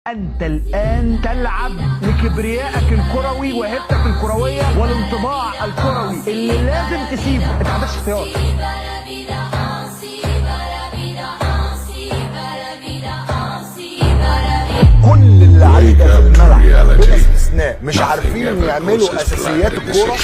أنت الآن تلعب لكبريائك الكروي وهبتك الكروية والانطباع الكروي اللي لازم تسيبه. أنت ما عندكش اختيار. كل اللعيبة في الملعب بلا استثناء مش عارفين يعملوا أساسيات الكورة.